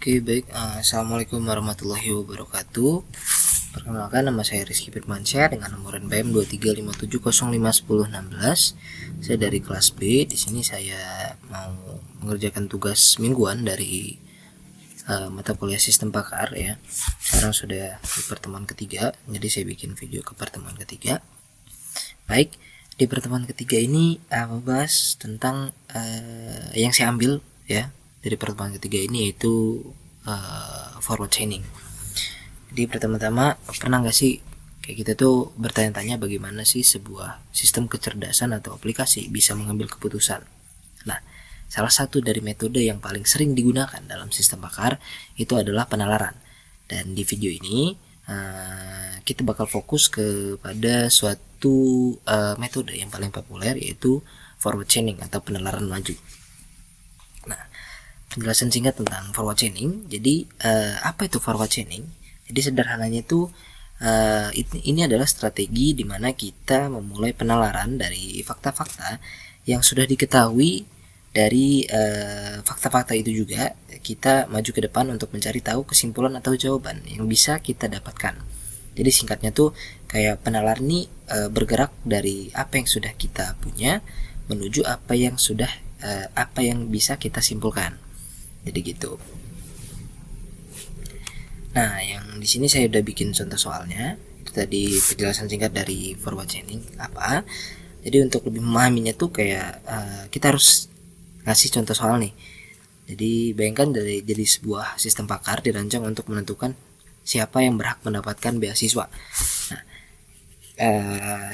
Oke, baik. Assalamualaikum warahmatullahi wabarakatuh. Perkenalkan, nama saya Rizky Firmansyah dengan nomor NPM 2357051016. Saya dari kelas B. Di sini saya mau mengerjakan tugas mingguan dari mata kuliah sistem pakar ya. Sekarang sudah di pertemuan ketiga, jadi saya bikin video ke pertemuan ketiga. Baik, di pertemuan ketiga ini membahas tentang yang saya ambil ya dari pertemuan ketiga ini, yaitu forward chaining. Jadi pertama-tama, pernah nggak sih kayak kita tuh bertanya-tanya bagaimana sih sebuah sistem kecerdasan atau aplikasi bisa mengambil keputusan. Nah, salah satu dari metode yang paling sering digunakan dalam sistem pakar itu adalah penalaran. Dan di video ini kita bakal fokus kepada suatu metode yang paling populer, yaitu forward chaining atau penalaran maju. Nah, penjelasan singkat tentang forward chaining. Jadi apa itu forward chaining? Jadi sederhananya itu ini adalah strategi di mana kita memulai penalaran dari fakta-fakta yang sudah diketahui. Dari fakta-fakta itu juga kita maju ke depan untuk mencari tahu kesimpulan atau jawaban yang bisa kita dapatkan. Jadi singkatnya tuh kayak penalaran ini bergerak dari apa yang sudah kita punya menuju apa yang bisa kita simpulkan. Jadi gitu. Nah, yang di sini saya udah bikin contoh soalnya. Itu tadi penjelasan singkat dari forward chaining apa. Jadi untuk lebih memahaminya tuh kayak kita harus ngasih contoh soal nih. Jadi bayangkan jadi sebuah sistem pakar dirancang untuk menentukan siapa yang berhak mendapatkan beasiswa. Nah,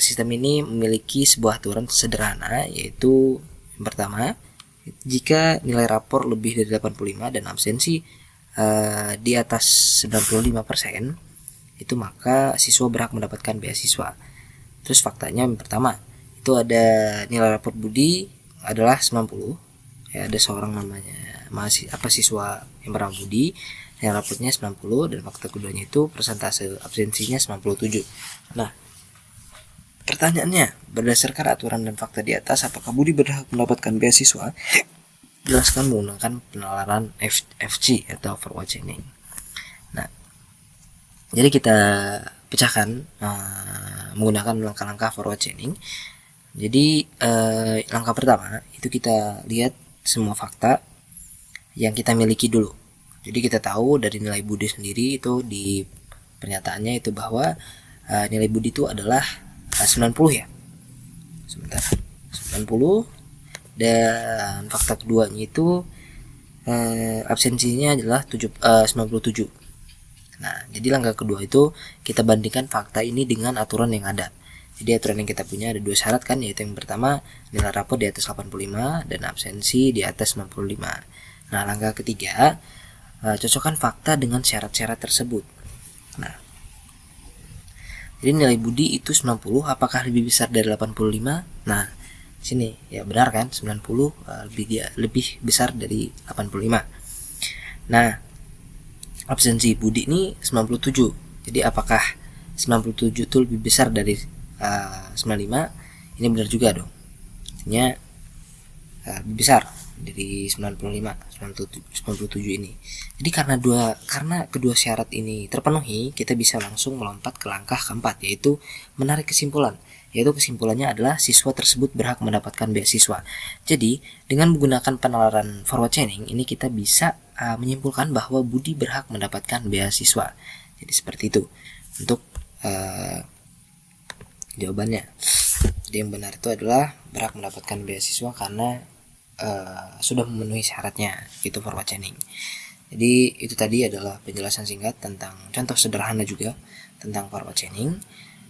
sistem ini memiliki sebuah aturan sederhana, yaitu yang pertama, jika nilai rapor lebih dari 85 dan absensi di atas 95%, itu maka siswa berhak mendapatkan beasiswa. Terus faktanya yang pertama, itu ada nilai rapor Budi adalah 90. Ya, ada seorang namanya siswa yang bernama Budi, yang raportnya 90, dan fakta keduanya itu persentase absensinya 97. Nah, pertanyaannya, berdasarkan aturan dan fakta di atas, apakah Budi berhak mendapatkan beasiswa? Jelaskan menggunakan penalaran FG atau forward chaining. Nah, jadi kita pecahkan menggunakan langkah-langkah forward chaining. Jadi langkah pertama itu kita lihat semua fakta yang kita miliki dulu. Jadi kita tahu dari nilai Budi sendiri itu di pernyataannya itu bahwa nilai Budi itu adalah 90 ya. Sebentar. 90, dan fakta keduanya itu absensinya adalah 97. Nah, jadi langkah kedua itu kita bandingkan fakta ini dengan aturan yang ada. Jadi aturan yang kita punya ada 2 syarat kan, yaitu yang pertama nilai rapor di atas 85 dan absensi di atas 95. Nah, langkah ketiga, cocokkan fakta dengan syarat-syarat tersebut. Nah, jadi nilai Budi itu 90, apakah lebih besar dari 85? Nah, sini ya benar kan, 90 lebih besar dari 85. Nah, absensi Budi ini 97. Jadi apakah 97 itu lebih besar dari 95? Ini benar juga dong. Artinya lebih besar dari 97 ini. Jadi karena kedua syarat ini terpenuhi, kita bisa langsung melompat ke langkah keempat, yaitu menarik kesimpulan. Yaitu kesimpulannya adalah siswa tersebut berhak mendapatkan beasiswa. Jadi dengan menggunakan penalaran forward chaining ini kita bisa menyimpulkan bahwa Budi berhak mendapatkan beasiswa. Jadi seperti itu untuk jawabannya. Jadi yang benar itu adalah berhak mendapatkan beasiswa karena sudah memenuhi syaratnya, itu forward chaining. Jadi itu tadi adalah penjelasan singkat tentang contoh sederhana juga tentang forward chaining.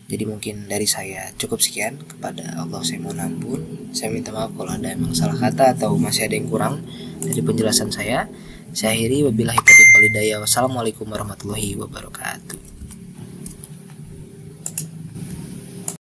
Jadi mungkin dari saya cukup sekian. Kepada Allah saya mohon ampun. Saya minta maaf kalau ada emang salah kata atau masih ada yang kurang dari penjelasan saya. Saya akhiri, wabillahi taufiq wal hidayah. Wassalamualaikum warahmatullahi wabarakatuh.